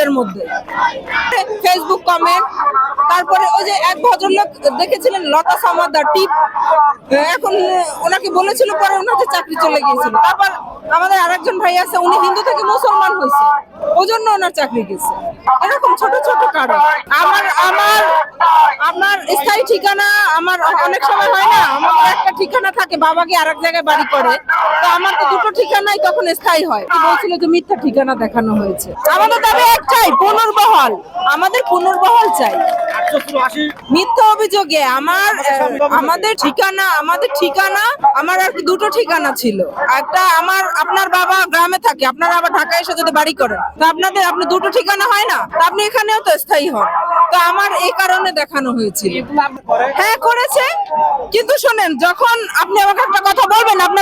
ফিল্ডের মধ্যে। Facebook comment, তারপরে ওই যে এক ভদ্রলোক দেখেছিলেন লতা সামাদার টিপ, এখন ওনাকে বলেছিল, পরে ওনাকে চাকরি চলে গিয়েছিল। তারপর আমাদের আরেকজন ভাই আছে, উনি হিন্দু থেকে মুসলমান হয়েছে, ওই জন্য ওনার চাকরি গেছে। এরকম ছোট ছোট কারণ। আমার আমার আপনার স্থায়ী ঠিকানা, আমার অনেক সময় হয় না, আমার একটা ঠিকানা থাকে, বাবা গিয়ে আরেক জায়গায় বাড়ি করে, তো আমার তো দুটো ঠিকানাই তখন স্থায়ী হয়। বলছিল যে মিথ্যা ঠিকানা দেখানো হয়েছে। আমাদের দাবি একটাই, পুনর্বহাল, আমাদের পুনর্বহাল চাই। মিথ্যা অভিযোগে আমাদের ঠিকানা আমার আর কি দুটো ঠিকানা ছিল। একটা আমার, আপনার বাবা গ্রামে থাকে, আপনারা আবার ঢাকায় এসে যদি বাড়ি করেন, তো আপনি দুটো ঠিকানা হয় না, তো আপনি এখানেও তো স্থায়ী হন। তো আমার এই কারণে দেখানো হয়েছিল। হ্যাঁ করেছে, কিন্তু শোনেন, যখন আপনি আমাকে একটা কথা বলবেন, আপনার